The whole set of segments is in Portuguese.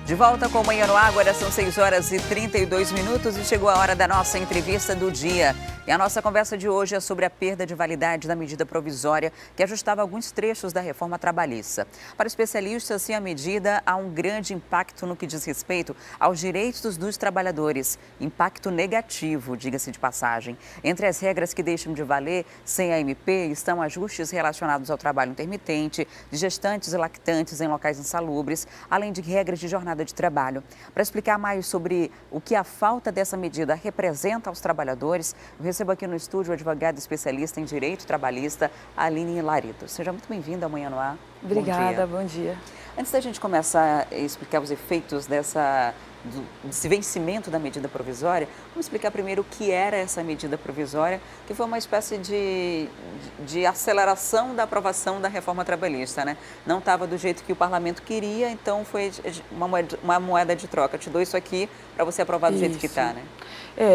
De volta com o Manhã no Ar, agora são 6 horas e 32 minutos e chegou a hora da nossa entrevista do dia. E a nossa conversa de hoje é sobre a perda de validade da medida provisória que ajustava alguns trechos da reforma trabalhista. Para especialistas, sem a medida, há um grande impacto no que diz respeito aos direitos dos trabalhadores. Impacto negativo, diga-se de passagem. Entre as regras que deixam de valer sem a MP estão ajustes relacionados ao trabalho intermitente, de gestantes e lactantes em locais insalubres, além de regras de jornada de trabalho. Para explicar mais sobre o que a falta dessa medida representa aos trabalhadores, eu recebo aqui no estúdio o advogado especialista em direito trabalhista, Aline Laredo. Seja muito bem-vinda ao Manhã no Ar. Obrigada, bom dia. Antes da gente começar a explicar os efeitos desse vencimento da medida provisória, vamos explicar primeiro o que era essa medida provisória, que foi uma espécie de aceleração da aprovação da reforma trabalhista, né? Não estava do jeito que o parlamento queria, então foi uma moeda de troca. Te dou isso aqui para você aprovar do jeito que está, né?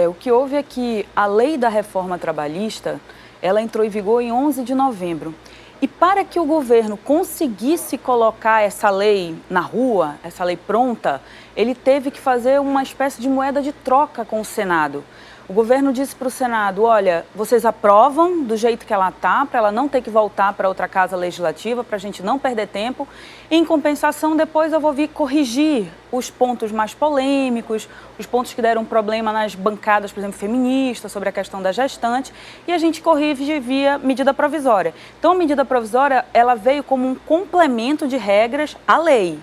O que houve é que a lei da reforma trabalhista, ela entrou em vigor em 11 de novembro. E para que o governo conseguisse colocar essa lei na rua, essa lei pronta, ele teve que fazer uma espécie de moeda de troca com o Senado. O governo disse para o Senado, olha, vocês aprovam do jeito que ela está, para ela não ter que voltar para outra casa legislativa, para a gente não perder tempo. E, em compensação, depois eu vou vir corrigir os pontos mais polêmicos, os pontos que deram problema nas bancadas, por exemplo, feministas, sobre a questão da gestante, e a gente corrige via medida provisória. Então, a medida provisória, ela veio como um complemento de regras à lei.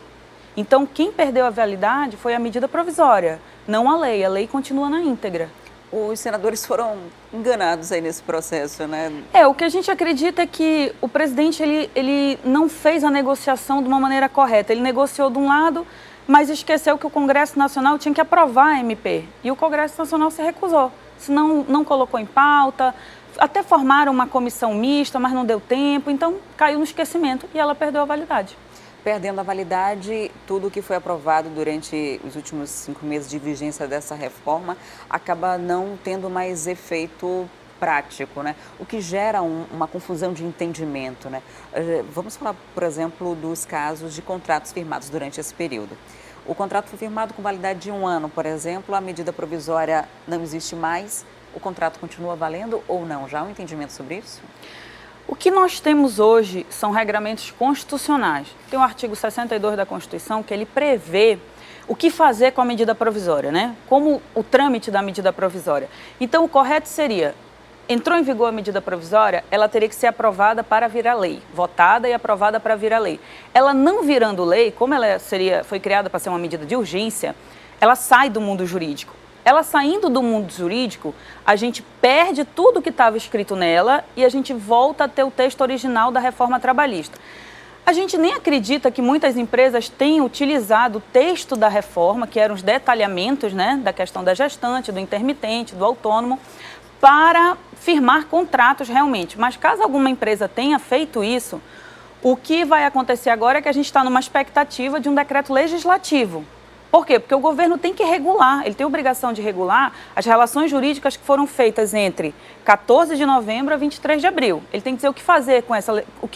Então, quem perdeu a validade foi a medida provisória, não a lei. A lei continua na íntegra. Os senadores foram enganados aí nesse processo, né? O que a gente acredita é que o presidente ele não fez a negociação de uma maneira correta. Ele negociou de um lado, mas esqueceu que o Congresso Nacional tinha que aprovar a MP. E o Congresso Nacional se recusou. Senão, não colocou em pauta. Até formaram uma comissão mista, mas não deu tempo. Então, caiu no esquecimento e ela perdeu a validade. Perdendo a validade, tudo que foi aprovado durante os últimos 5 meses de vigência dessa reforma acaba não tendo mais efeito prático, né? O que gera uma confusão de entendimento, né? Vamos falar, por exemplo, dos casos de contratos firmados durante esse período. O contrato foi firmado com validade de 1 ano, por exemplo, a medida provisória não existe mais, o contrato continua valendo ou não? Já há um entendimento sobre isso? O que nós temos hoje são regramentos constitucionais. Tem o artigo 62 da Constituição que ele prevê o que fazer com a medida provisória, né? Como o trâmite da medida provisória. Então, o correto seria, entrou em vigor a medida provisória, ela teria que ser aprovada para virar lei, votada e aprovada para virar lei. Ela não virando lei, como ela foi criada para ser uma medida de urgência, ela sai do mundo jurídico. Ela saindo do mundo jurídico, a gente perde tudo que estava escrito nela e a gente volta a ter o texto original da reforma trabalhista. A gente nem acredita que muitas empresas tenham utilizado o texto da reforma, que eram os detalhamentos, né, da questão da gestante, do intermitente, do autônomo, para firmar contratos realmente. Mas caso alguma empresa tenha feito isso, o que vai acontecer agora é que a gente está numa expectativa de um decreto legislativo. Por quê? Porque o governo tem que regular, ele tem a obrigação de regular as relações jurídicas que foram feitas entre 14 de novembro a 23 de abril. Ele tem que dizer o que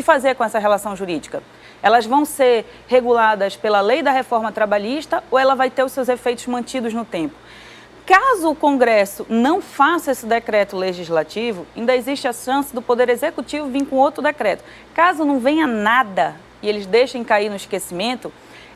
fazer com essa relação jurídica. Elas vão ser reguladas pela lei da reforma trabalhista ou ela vai ter os seus efeitos mantidos no tempo? Caso o Congresso não faça esse decreto legislativo, ainda existe a chance do Poder Executivo vir com outro decreto. Caso não venha nada e eles deixem cair no esquecimento,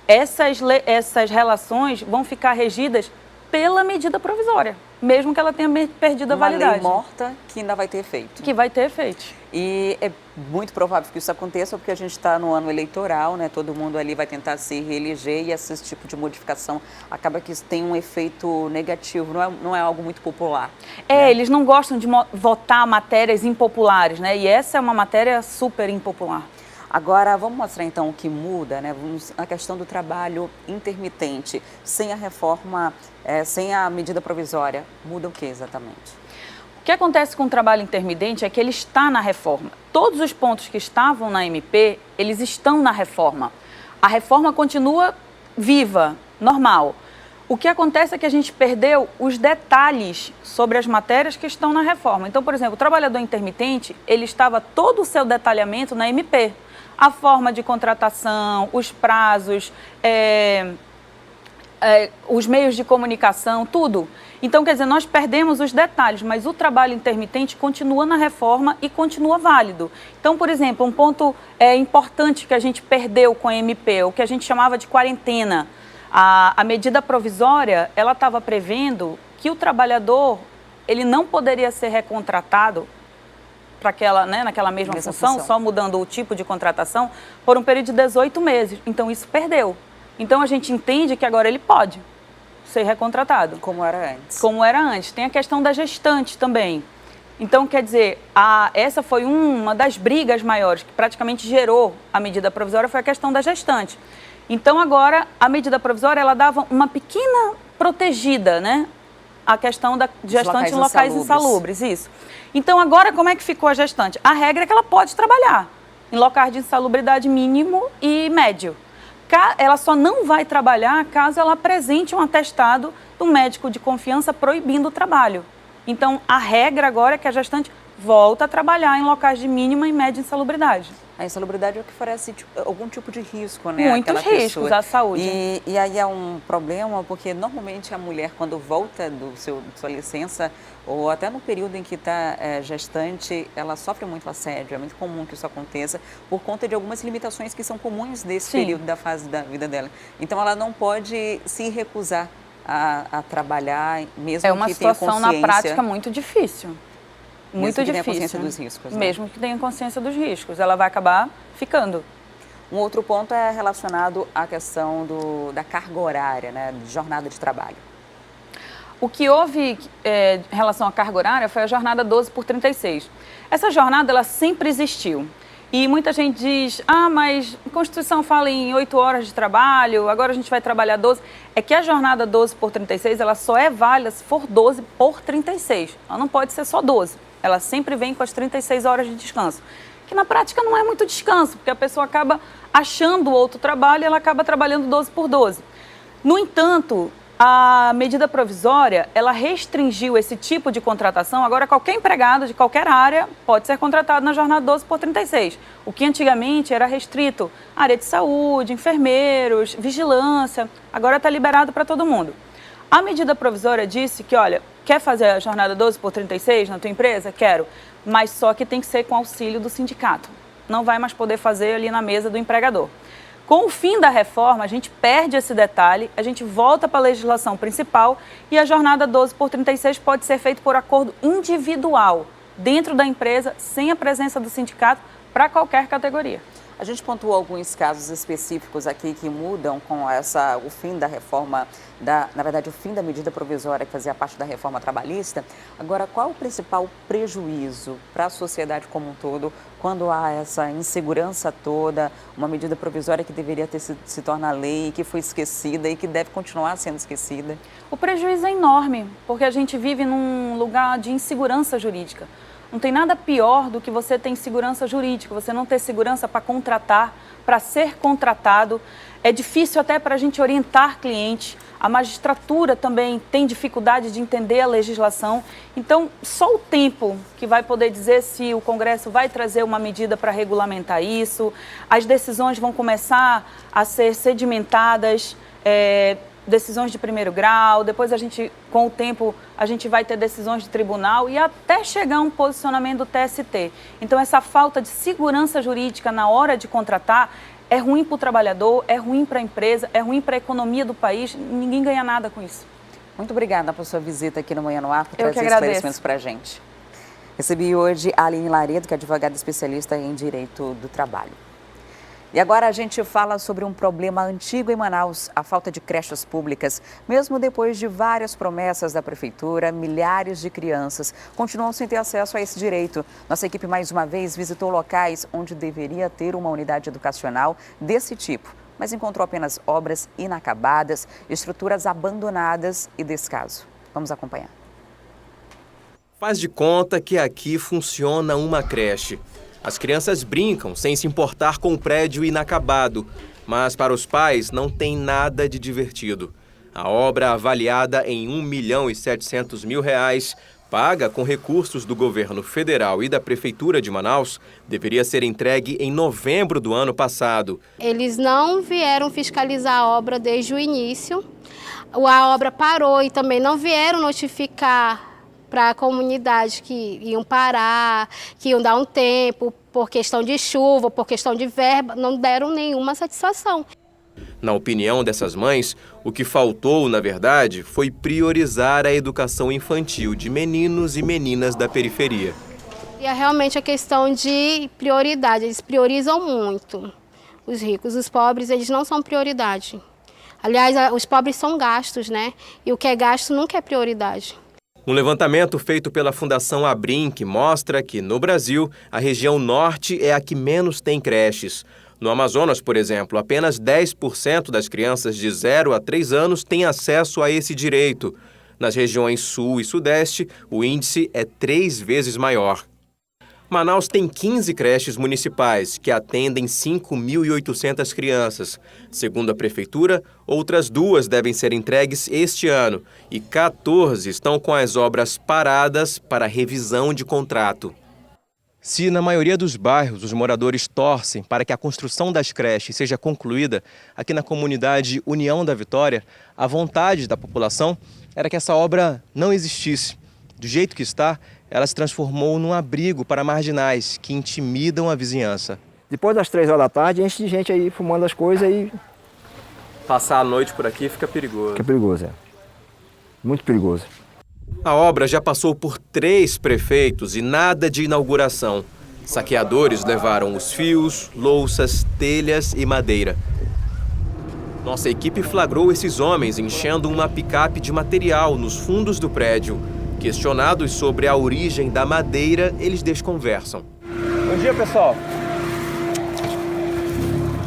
essas relações vão ficar regidas pela medida provisória, mesmo que ela tenha perdido a validade. Uma lei morta que ainda vai ter efeito. Que vai ter efeito. E é muito provável que isso aconteça porque a gente está no ano eleitoral, né? Todo mundo ali vai tentar se reeleger e esse tipo de modificação acaba que isso tem um efeito negativo, não é algo muito popular. Né? Eles não gostam de votar matérias impopulares, né? E essa é uma matéria super impopular. Agora, vamos mostrar então o que muda, né? A questão do trabalho intermitente. Sem a reforma, sem a medida provisória, muda o que exatamente? O que acontece com o trabalho intermitente é que ele está na reforma. Todos os pontos que estavam na MP, eles estão na reforma. A reforma continua viva, normal. O que acontece é que a gente perdeu os detalhes sobre as matérias que estão na reforma. Então, por exemplo, o trabalhador intermitente, ele estava todo o seu detalhamento na MP. A forma de contratação, os prazos, os meios de comunicação, tudo. Então, quer dizer, nós perdemos os detalhes, mas o trabalho intermitente continua na reforma e continua válido. Então, por exemplo, um ponto importante que a gente perdeu com a MP, o que a gente chamava de quarentena. A medida provisória, ela estava prevendo que o trabalhador, ele não poderia ser recontratado para aquela, naquela mesma função, só mudando o tipo de contratação, por um período de 18 meses. Então, isso perdeu. Então, a gente entende que agora ele pode ser recontratado. Como era antes. Como era antes. Tem a questão da gestante também. Então, quer dizer, essa foi uma das brigas maiores que praticamente gerou a medida provisória, foi a questão da gestante. Então, agora, a medida provisória, ela dava uma pequena protegida, né? A questão da gestante em locais insalubres, isso. Então, agora, como é que ficou a gestante? A regra é que ela pode trabalhar em locais de insalubridade mínimo e médio. Ela só não vai trabalhar caso ela apresente um atestado do médico de confiança proibindo o trabalho. Então, a regra agora é que a gestante volta a trabalhar em locais de mínima e média insalubridade. A insalubridade é o que oferece algum tipo de risco, né? Muitos riscos à saúde. E aí é um problema, porque normalmente a mulher, quando volta de sua licença, ou até no período em que está gestante, ela sofre muito assédio. É muito comum que isso aconteça, por conta de algumas limitações que são comuns desse período da fase da vida dela. Então, ela não pode se recusar a trabalhar, mesmo que tenha consciência. É uma situação, na prática, muito difícil. Muito difícil. Mesmo que tenha consciência dos riscos. Né? Mesmo que tenha consciência dos riscos, ela vai acabar ficando. Um outro ponto é relacionado à questão da carga horária, né, de jornada de trabalho. O que houve em relação à carga horária foi a jornada 12 por 36. Essa jornada, ela sempre existiu. E muita gente diz, mas a Constituição fala em 8 horas de trabalho, agora a gente vai trabalhar 12. É que a jornada 12 por 36, ela só é válida se for 12 por 36. Ela não pode ser só 12. Ela sempre vem com as 36 horas de descanso. Que na prática não é muito descanso, porque a pessoa acaba achando outro trabalho e ela acaba trabalhando 12 por 12. No entanto, a medida provisória, ela restringiu esse tipo de contratação. Agora, qualquer empregado de qualquer área pode ser contratado na jornada 12 por 36. O que antigamente era restrito à área de saúde, enfermeiros, vigilância, agora está liberado para todo mundo. A medida provisória disse que, olha, quer fazer a jornada 12 por 36 na tua empresa? Quero, mas só que tem que ser com auxílio do sindicato. Não vai mais poder fazer ali na mesa do empregador. Com o fim da reforma, a gente perde esse detalhe, a gente volta para a legislação principal e a jornada 12 por 36 pode ser feita por acordo individual, dentro da empresa, sem a presença do sindicato, para qualquer categoria. A gente pontuou alguns casos específicos aqui que mudam com o fim da reforma, na verdade, o fim da medida provisória que fazia parte da reforma trabalhista. Agora, qual o principal prejuízo para a sociedade como um todo quando há essa insegurança toda, uma medida provisória que deveria se tornar lei, que foi esquecida e que deve continuar sendo esquecida? O prejuízo é enorme, porque a gente vive num lugar de insegurança jurídica. Não tem nada pior do que você ter insegurança jurídica, você não ter segurança para contratar, para ser contratado. É difícil até para a gente orientar cliente. A magistratura também tem dificuldade de entender a legislação. Então, só o tempo que vai poder dizer se o Congresso vai trazer uma medida para regulamentar isso. As decisões vão começar a ser sedimentadas, decisões de primeiro grau, depois com o tempo, a gente vai ter decisões de tribunal e até chegar a um posicionamento do TST. Então, essa falta de segurança jurídica na hora de contratar é ruim para o trabalhador, é ruim para a empresa, é ruim para a economia do país, ninguém ganha nada com isso. Muito obrigada por sua visita aqui no Manhã no Ar, por trazer esclarecimentos para a gente. Recebi hoje a Aline Laredo, que é advogada especialista em Direito do Trabalho. E agora a gente fala sobre um problema antigo em Manaus, a falta de creches públicas. Mesmo depois de várias promessas da Prefeitura, milhares de crianças continuam sem ter acesso a esse direito. Nossa equipe, mais uma vez, visitou locais onde deveria ter uma unidade educacional desse tipo, mas encontrou apenas obras inacabadas, estruturas abandonadas e descaso. Vamos acompanhar. Faz de conta que aqui funciona uma creche. As crianças brincam sem se importar com o prédio inacabado, mas para os pais não tem nada de divertido. A obra, avaliada em R$ 1.700.000, paga com recursos do governo federal e da Prefeitura de Manaus, deveria ser entregue em novembro do ano passado. Eles não vieram fiscalizar a obra desde o início. A obra parou e também não vieram notificar para a comunidade que iam parar, que iam dar um tempo por questão de chuva, por questão de verba, não deram nenhuma satisfação. Na opinião dessas mães, o que faltou, na verdade, foi priorizar a educação infantil de meninos e meninas da periferia. E é realmente a questão de prioridade, eles priorizam muito. Os ricos, os pobres, eles não são prioridade. Aliás, os pobres são gastos, né? E o que é gasto nunca é prioridade. Um levantamento feito pela Fundação Abrinq mostra que, no Brasil, a região norte é a que menos tem creches. No Amazonas, por exemplo, apenas 10% das crianças de 0 a 3 anos têm acesso a esse direito. Nas regiões sul e sudeste, o índice é 3 vezes maior. Manaus tem 15 creches municipais, que atendem 5.800 crianças. Segundo a Prefeitura, outras 2 devem ser entregues este ano e 14 estão com as obras paradas para revisão de contrato. Se na maioria dos bairros os moradores torcem para que a construção das creches seja concluída, aqui na comunidade União da Vitória, a vontade da população era que essa obra não existisse. Do jeito que está, ela se transformou num abrigo para marginais que intimidam a vizinhança. Depois das 3 horas da tarde, enche de gente aí fumando as coisas e... Passar a noite por aqui fica perigoso. Fica perigoso, é. Muito perigoso. A obra já passou por 3 prefeitos e nada de inauguração. Saqueadores levaram os fios, louças, telhas e madeira. Nossa equipe flagrou esses homens enchendo uma picape de material nos fundos do prédio. Questionados sobre a origem da madeira, eles desconversam. Bom dia, pessoal.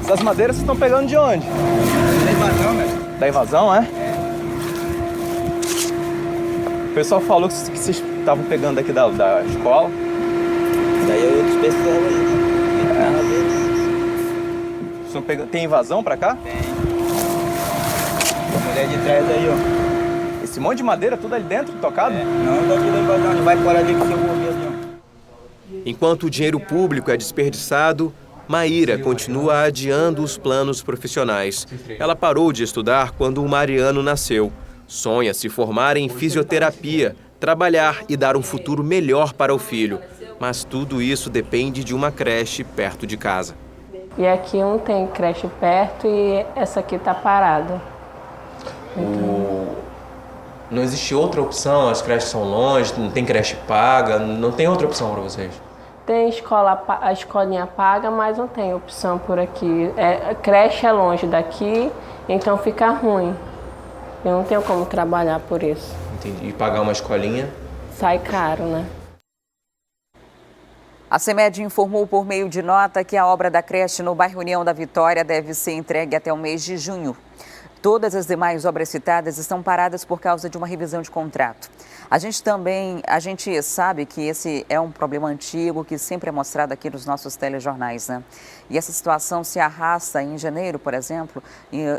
Essas madeiras vocês estão pegando de onde? Da invasão, né? Da invasão, é? O pessoal falou que vocês estavam pegando aqui da escola. Daí eu outros pessoal aí. Tem invasão pra cá? Tem. A mulher de trás aí, ó. Esse monte de madeira tudo ali dentro, tocado? É. Não, daqui da invasão, não vai fora ali que eu vou ver ali, ó. Enquanto o dinheiro público é desperdiçado, Maíra continua adiando os planos profissionais. Ela parou de estudar quando o Mariano nasceu. Sonha se formar em fisioterapia, trabalhar e dar um futuro melhor para o filho. Mas tudo isso depende de uma creche perto de casa. E aqui não tem creche perto e essa aqui está parada. Não existe outra opção? As creches são longe, não tem creche paga, não tem outra opção para vocês? Tem a escolinha paga, mas não tem opção por aqui. A creche é longe daqui, então fica ruim. Eu não tenho como trabalhar por isso. Entendi. E pagar uma escolinha? Sai caro, né? A CEMED informou por meio de nota que a obra da creche no bairro União da Vitória deve ser entregue até o mês de junho. Todas as demais obras citadas estão paradas por causa de uma revisão de contrato. A gente sabe que esse é um problema antigo que sempre é mostrado aqui nos nossos telejornais, né? E essa situação se arrasta em janeiro, por exemplo,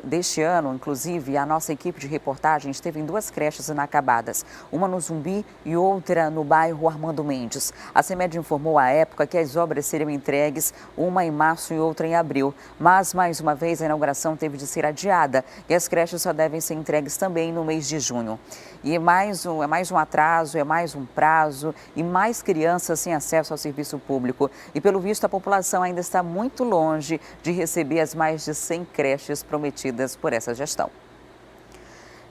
deste ano, inclusive, a nossa equipe de reportagem esteve em 2 creches inacabadas, uma no Zumbi e outra no bairro Armando Mendes. A CEMED informou à época que as obras seriam entregues, uma em março e outra em abril, mas mais uma vez a inauguração teve de ser adiada e as creches só devem ser entregues também no mês de junho. E é mais um atraso, é mais um prazo e mais crianças sem acesso ao serviço público. E pelo visto a população ainda está muito longe de receber as mais de 100 creches prometidas por essa gestão.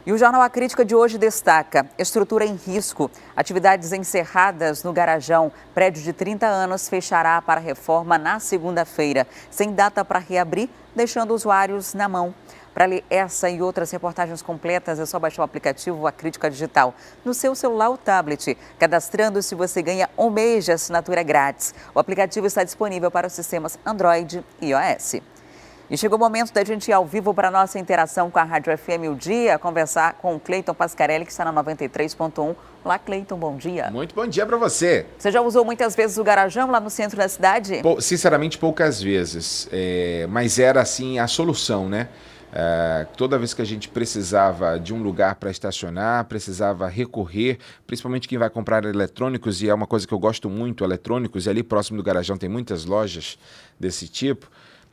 E o Jornal A Crítica de hoje destaca: estrutura em risco, atividades encerradas no Garajão. Prédio de 30 anos fechará para reforma na segunda-feira, sem data para reabrir, deixando usuários na mão. Para ler essa e outras reportagens completas, é só baixar o aplicativo A Crítica Digital no seu celular ou tablet. Cadastrando-se, você ganha 1 mês de assinatura grátis. O aplicativo está disponível para os sistemas Android e iOS. E chegou o momento da gente ir ao vivo para a nossa interação com a Rádio FM O Dia, conversar com o Cleiton Pascarelli, que está na 93.1. Olá, Cleiton, bom dia. Muito bom dia para você. Você já usou muitas vezes o Garajão lá no centro da cidade? Sinceramente, poucas vezes, mas era assim a solução, né? Toda vez que a gente precisava de um lugar para estacionar, precisava recorrer, principalmente quem vai comprar eletrônicos, e é uma coisa que eu gosto muito, eletrônicos, e ali próximo do Garajão tem muitas lojas desse tipo,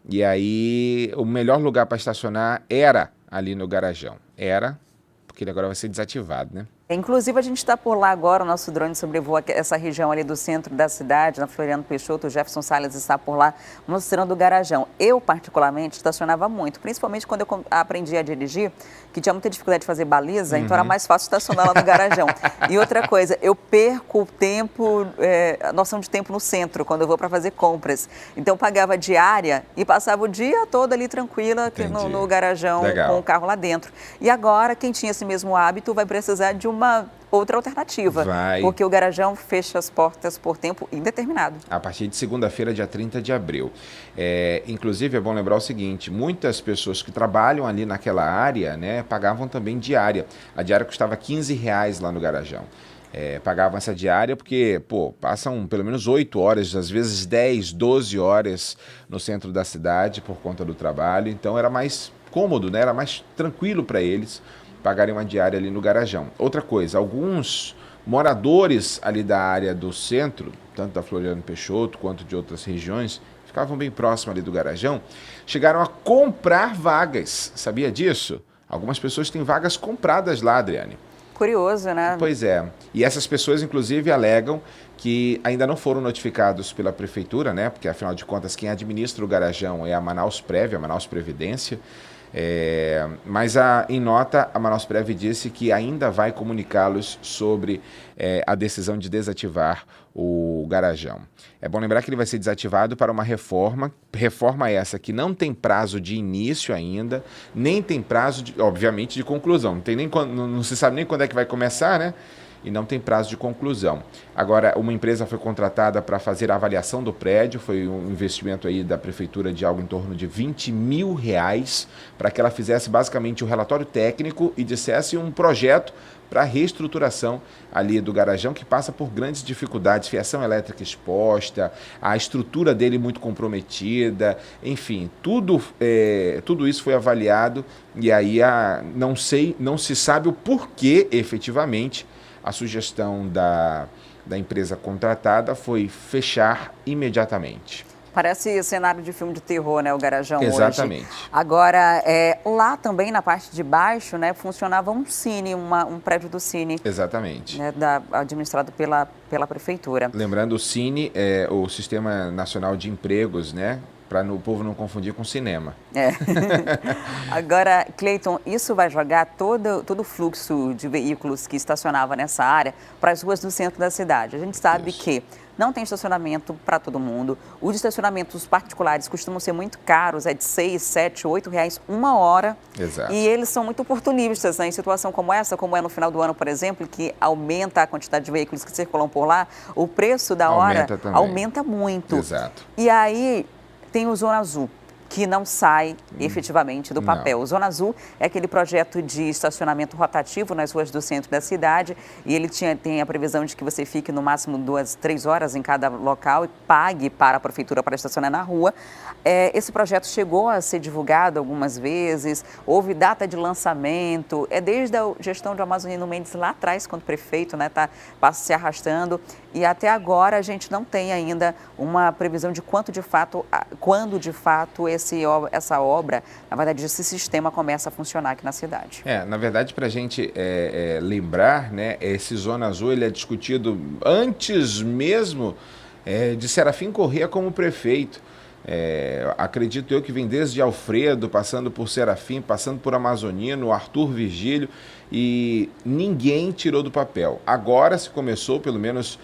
e aí o melhor lugar para estacionar era ali no Garajão. Era, porque ele agora vai ser desativado, né? Inclusive, a gente está por lá agora, o nosso drone sobrevoa essa região ali do centro da cidade, na Floriano Peixoto, o Jefferson Salles está por lá, mostrando o Garajão. Eu, particularmente, estacionava muito, principalmente quando eu aprendi a dirigir, que tinha muita dificuldade de fazer baliza, então era mais fácil estacionar lá no Garajão. E outra coisa, eu perco tempo, a noção de tempo no centro, quando eu vou para fazer compras. Então, eu pagava diária e passava o dia todo ali tranquila no Garajão, Legal. com o carro lá dentro. E agora, quem tinha esse mesmo hábito vai precisar de uma outra alternativa, porque o Garajão fecha as portas por tempo indeterminado. A partir de segunda-feira, dia 30 de abril. Inclusive, é bom lembrar o seguinte, muitas pessoas que trabalham ali naquela área, né, pagavam também diária. A diária custava R$15 lá no Garajão. Pagavam essa diária porque, passam pelo menos 8 horas, às vezes 10, 12 horas no centro da cidade por conta do trabalho, então era mais cômodo, né, era mais tranquilo para eles pagarem uma diária ali no Garajão. Outra coisa, alguns moradores ali da área do centro, tanto da Floriano Peixoto quanto de outras regiões, ficavam bem próximos ali do Garajão, chegaram a comprar vagas. Sabia disso? Algumas pessoas têm vagas compradas lá, Adriane. Curioso, né? Pois é. E essas pessoas, inclusive, alegam que ainda não foram notificados pela prefeitura, né? Porque, afinal de contas, quem administra o Garajão é a Manausprev, a Manaus Previdência. Mas em nota, a Manausprev disse que ainda vai comunicá-los sobre a decisão de desativar o Garajão. É bom lembrar que ele vai ser desativado para uma reforma essa que não tem prazo de início ainda, nem tem prazo, obviamente, de conclusão. Não se sabe nem quando é que vai começar, né? E não tem prazo de conclusão. Agora, uma empresa foi contratada para fazer a avaliação do prédio, foi um investimento aí da prefeitura de algo em torno de R$20 mil, para que ela fizesse basicamente o relatório técnico e dissesse um projeto para a reestruturação ali do Garajão, que passa por grandes dificuldades, fiação elétrica exposta, a estrutura dele muito comprometida, enfim, tudo isso foi avaliado e aí não se sabe o porquê efetivamente. A sugestão da empresa contratada foi fechar imediatamente. Parece cenário de filme de terror, né, o Garajão Exatamente. hoje. Agora, lá também na parte de baixo, né, funcionava um Cine, um prédio do Cine. Exatamente. Né, administrado pela prefeitura. Lembrando, o Cine é o Sistema Nacional de Empregos, né? Para o povo não confundir com cinema. Agora, Cleiton, isso vai jogar todo o fluxo de veículos que estacionava nessa área para as ruas do centro da cidade. A gente sabe que não tem estacionamento para todo mundo. Os estacionamentos particulares costumam ser muito caros, de 6, 7, 8 reais uma hora. Exato. E eles são muito oportunistas, né? Em situação como essa, como é no final do ano, por exemplo, que aumenta a quantidade de veículos que circulam por lá, o preço da hora aumenta muito. Exato. E aí tem o Zona Azul, que não sai efetivamente do papel. O Zona Azul é aquele projeto de estacionamento rotativo nas ruas do centro da cidade e ele tem a previsão de que você fique no máximo 2, 3 horas em cada local e pague para a prefeitura para estacionar na rua. Esse projeto chegou a ser divulgado algumas vezes, houve data de lançamento, desde a gestão de Amazonino Mendes lá atrás, quando prefeito, né, passa se arrastando, e até agora a gente não tem ainda uma previsão de quando de fato essa obra, na verdade, esse sistema começa a funcionar aqui na cidade. Na verdade, para a gente lembrar, né, esse Zona Azul ele é discutido antes mesmo de Serafim Corrêa como prefeito. Acredito eu que vem desde Alfredo, passando por Serafim, passando por Amazonino, Arthur Virgílio, e ninguém tirou do papel. Agora se começou, pelo menos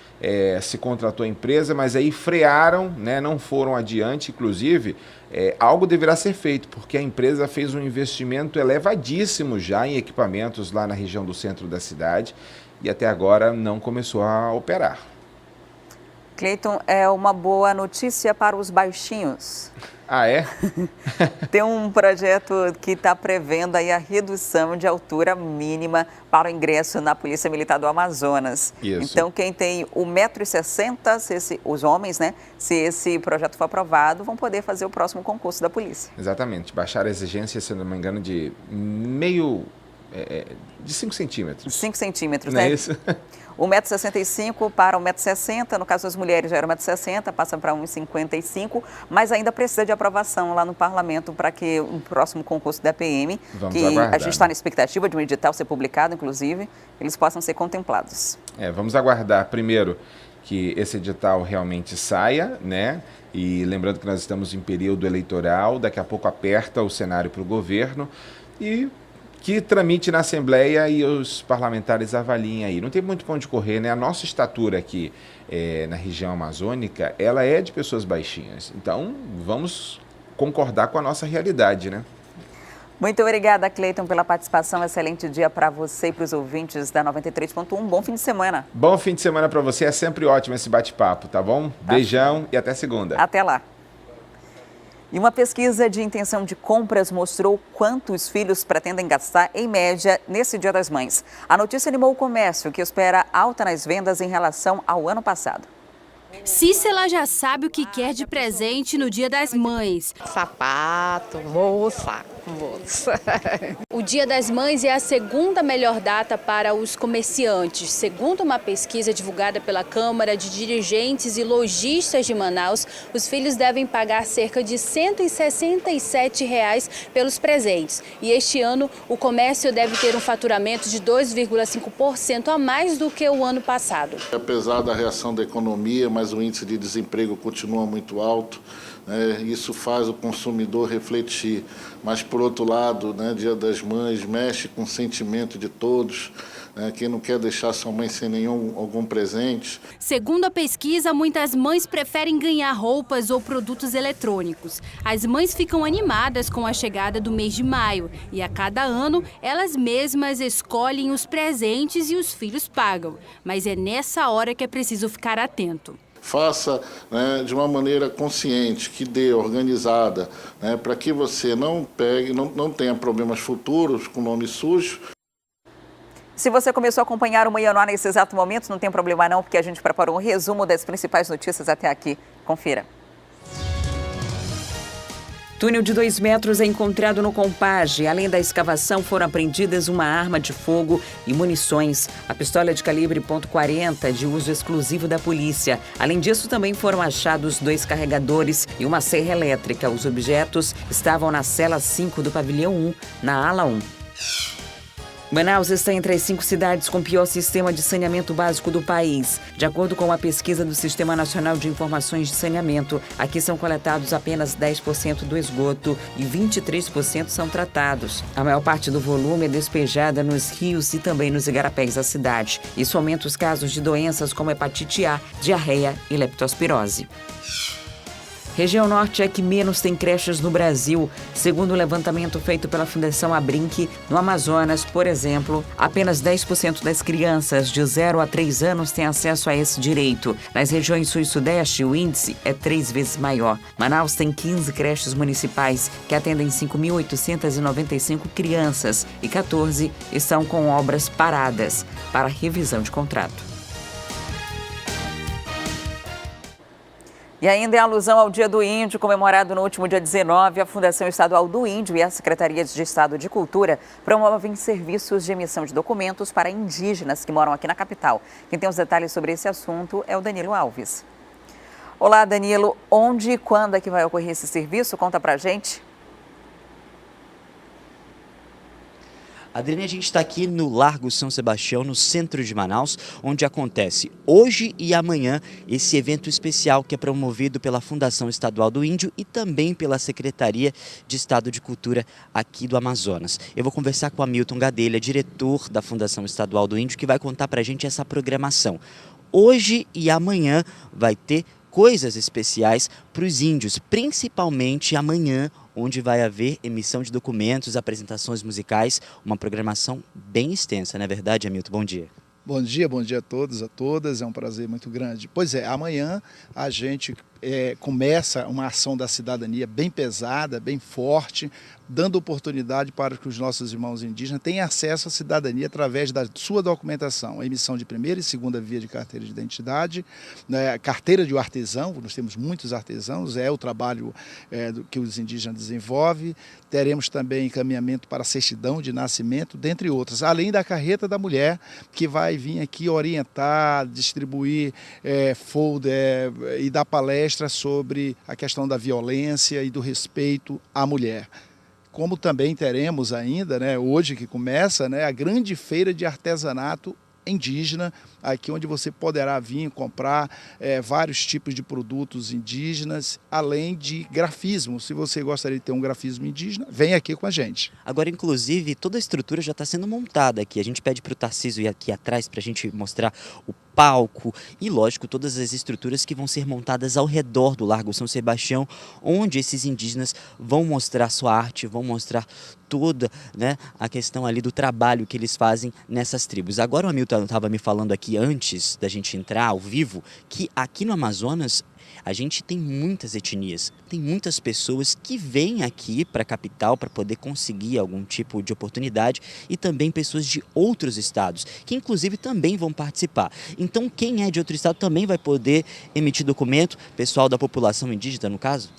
se contratou a empresa, mas aí frearam, né, não foram adiante. Inclusive, algo deverá ser feito, porque a empresa fez um investimento elevadíssimo já em equipamentos lá na região do centro da cidade e até agora não começou a operar. Cleiton, é uma boa notícia para os baixinhos. Ah, é? Tem um projeto que está prevendo aí a redução de altura mínima para o ingresso na Polícia Militar do Amazonas. Isso. Então, quem tem 1,60 m, os homens, né? Se esse projeto for aprovado, vão poder fazer o próximo concurso da polícia. Exatamente. Baixar a exigência, se não me engano, de de 5 centímetros. 5 centímetros, Não né? é isso? 1,65 m para 1,60 m, no caso das mulheres já era 1,60 m, passa para 1,55 m, mas ainda precisa de aprovação lá no parlamento para que o próximo concurso da PM, Vamos que aguardar, a gente está na expectativa de um edital ser publicado, inclusive, eles possam ser contemplados. Vamos aguardar primeiro que esse edital realmente saia, né? E lembrando que nós estamos em período eleitoral, daqui a pouco aperta o cenário para o governo e que tramite na Assembleia e os parlamentares avaliem aí. Não tem muito para onde correr, né? A nossa estatura aqui na região amazônica, ela é de pessoas baixinhas. Então, vamos concordar com a nossa realidade, né? Muito obrigada, Cleiton, pela participação. Excelente dia para você e para os ouvintes da 93.1. Bom fim de semana. Bom fim de semana para você. É sempre ótimo esse bate-papo, tá bom? Beijão e até segunda. Até lá. E uma pesquisa de intenção de compras mostrou quanto os filhos pretendem gastar, em média, nesse Dia das Mães. A notícia animou o comércio, que espera alta nas vendas em relação ao ano passado. Cícela já sabe o que quer de presente no Dia das Mães. Sapato, moça. O Dia das Mães é a segunda melhor data para os comerciantes. Segundo uma pesquisa divulgada pela Câmara de Dirigentes e Lojistas de Manaus, os filhos devem pagar cerca de R$ 167 pelos presentes. E este ano, o comércio deve ter um faturamento de 2,5% a mais do que o ano passado. Apesar da reação da economia, mas o índice de desemprego continua muito alto. Isso faz o consumidor refletir. Mas, por outro lado, Dia das Mães mexe com o sentimento de todos. Quem não quer deixar sua mãe sem algum presente. Segundo a pesquisa, muitas mães preferem ganhar roupas ou produtos eletrônicos. As mães ficam animadas com a chegada do mês de maio e a cada ano elas mesmas escolhem os presentes e os filhos pagam. Mas é nessa hora que é preciso ficar atento. Faça de uma maneira consciente, que dê, organizada, para que você não pegue, não tenha problemas futuros com nome sujo. Se você começou a acompanhar o Manhã no Ar nesse exato momento, não tem problema não, porque a gente preparou um resumo das principais notícias até aqui. Confira. Túnel de 2 metros é encontrado no Compage. Além da escavação, foram apreendidas uma arma de fogo e munições. A pistola de calibre .40, de uso exclusivo da polícia. Além disso, também foram achados 2 carregadores e uma serra elétrica. Os objetos estavam na cela 5 do pavilhão 1, na ala 1. Manaus está entre as 5 cidades com pior sistema de saneamento básico do país. De acordo com a pesquisa do Sistema Nacional de Informações de Saneamento, aqui são coletados apenas 10% do esgoto e 23% são tratados. A maior parte do volume é despejada nos rios e também nos igarapés da cidade. Isso aumenta os casos de doenças como hepatite A, diarreia e leptospirose. Região Norte é que menos tem creches no Brasil. Segundo o levantamento feito pela Fundação Abrinq, no Amazonas, por exemplo, apenas 10% das crianças de 0 a 3 anos têm acesso a esse direito. Nas regiões Sul e Sudeste, o índice é 3 vezes maior. Manaus tem 15 creches municipais que atendem 5.895 crianças e 14 estão com obras paradas para revisão de contrato. E ainda em alusão ao Dia do Índio, comemorado no último dia 19, a Fundação Estadual do Índio e a Secretaria de Estado de Cultura promovem serviços de emissão de documentos para indígenas que moram aqui na capital. Quem tem os detalhes sobre esse assunto é o Danilo Alves. Olá, Danilo. Onde e quando é que vai ocorrer esse serviço? Conta pra gente. Adriane, a gente está aqui no Largo São Sebastião, no centro de Manaus, onde acontece hoje e amanhã esse evento especial que é promovido pela Fundação Estadual do Índio e também pela Secretaria de Estado de Cultura aqui do Amazonas. Eu vou conversar com o Hamilton Gadelha, diretor da Fundação Estadual do Índio, que vai contar para a gente essa programação. Hoje e amanhã vai ter coisas especiais para os índios, principalmente amanhã, onde vai haver emissão de documentos, apresentações musicais, uma programação bem extensa, não é verdade, Hamilton? Bom dia. Bom dia a todos, a todas, é um prazer muito grande. Pois é, amanhã a gente começa uma ação da cidadania bem pesada, bem forte, dando oportunidade para que os nossos irmãos indígenas tenham acesso à cidadania através da sua documentação, a emissão de primeira e segunda via de carteira de identidade, né, carteira de artesão, nós temos muitos artesãos, é o trabalho que os indígenas desenvolvem. Teremos também encaminhamento para certidão de nascimento, dentre outras, além da carreta da mulher, que vai vir aqui orientar, distribuir folder e dar palestra sobre a questão da violência e do respeito à mulher. Como também teremos ainda, né, hoje que começa, né, a grande feira de artesanato indígena, aqui onde você poderá vir comprar vários tipos de produtos indígenas, além de grafismo. Se você gostaria de ter um grafismo indígena, vem aqui com a gente. Agora, inclusive, toda a estrutura já está sendo montada aqui. A gente pede para o Tarcísio ir aqui atrás para a gente mostrar o palco e, lógico, todas as estruturas que vão ser montadas ao redor do Largo São Sebastião, onde esses indígenas vão mostrar sua arte, vão mostrar toda, né, a questão ali do trabalho que eles fazem nessas tribos. Agora o Hamilton estava me falando aqui antes da gente entrar ao vivo que aqui no Amazonas a gente tem muitas etnias, tem muitas pessoas que vêm aqui para a capital para poder conseguir algum tipo de oportunidade e também pessoas de outros estados, que inclusive também vão participar. Então quem é de outro estado também vai poder emitir documento, pessoal da população indígena no caso?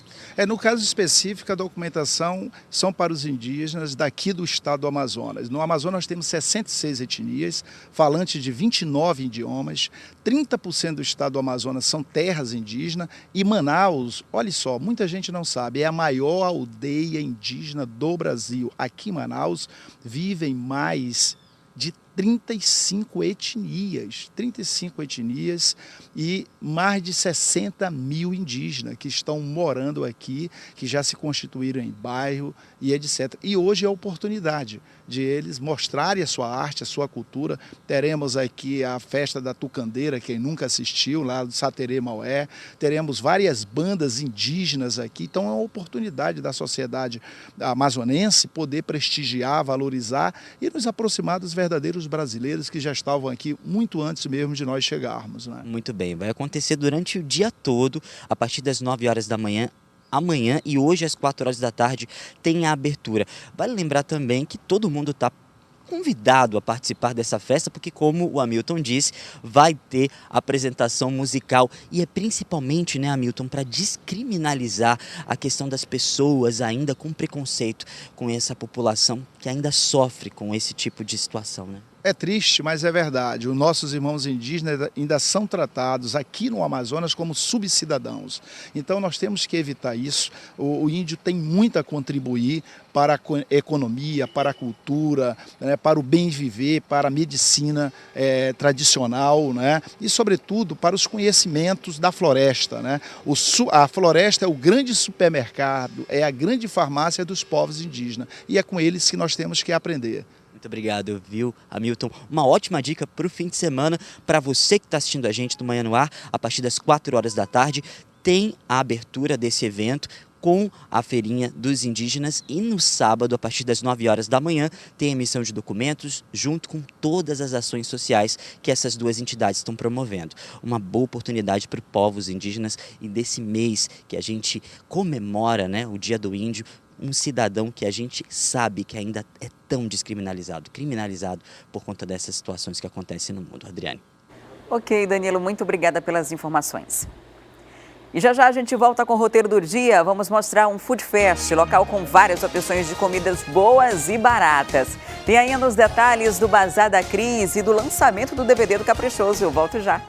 No caso específico, a documentação são para os indígenas daqui do estado do Amazonas. No Amazonas nós temos 66 etnias, falantes de 29 idiomas, 30% do estado do Amazonas são terras indígenas e Manaus, olha só, muita gente não sabe, é a maior aldeia indígena do Brasil. Aqui em Manaus vivem mais de 35 etnias e mais de 60 mil indígenas que estão morando aqui, que já se constituíram em bairro e etc. E hoje é a oportunidade de eles mostrarem a sua arte, a sua cultura. Teremos aqui a festa da Tucandeira, quem nunca assistiu, lá do Saterê Maué. Teremos várias bandas indígenas aqui. Então é uma oportunidade da sociedade amazonense poder prestigiar, valorizar e nos aproximar dos verdadeiros brasileiros que já estavam aqui muito antes mesmo de nós chegarmos, né? Muito bem, vai acontecer durante o dia todo, a partir das 9 horas da manhã, amanhã e hoje às 4 horas da tarde tem a abertura. Vale lembrar também que todo mundo está convidado a participar dessa festa, porque como o Hamilton disse, vai ter apresentação musical e é principalmente, né, Hamilton, para descriminalizar a questão das pessoas ainda com preconceito com essa população que ainda sofre com esse tipo de situação, né? É triste, mas é verdade. Os nossos irmãos indígenas ainda são tratados aqui no Amazonas como subcidadãos. Então nós temos que evitar isso. O índio tem muito a contribuir para a economia, para a cultura, né, para o bem viver, para a medicina tradicional, né, e sobretudo para os conhecimentos da floresta, né. A floresta é o grande supermercado, é a grande farmácia dos povos indígenas e é com eles que nós temos que aprender. Muito obrigado, viu, Hamilton? Uma ótima dica para o fim de semana, para você que está assistindo a gente do Manhã no Ar, a partir das 4 horas da tarde, tem a abertura desse evento com a feirinha dos indígenas e no sábado, a partir das 9 horas da manhã, tem emissão de documentos junto com todas as ações sociais que essas duas entidades estão promovendo. Uma boa oportunidade para os povos indígenas e desse mês que a gente comemora, né, o Dia do Índio, um cidadão que a gente sabe que ainda é tão criminalizado por conta dessas situações que acontecem no mundo. Adriane. Ok, Danilo, muito obrigada pelas informações. E já já a gente volta com o roteiro do dia. Vamos mostrar um Food Fest, local com várias opções de comidas boas e baratas. Tem ainda os detalhes do Bazar da Cris e do lançamento do DVD do Caprichoso. Eu volto já.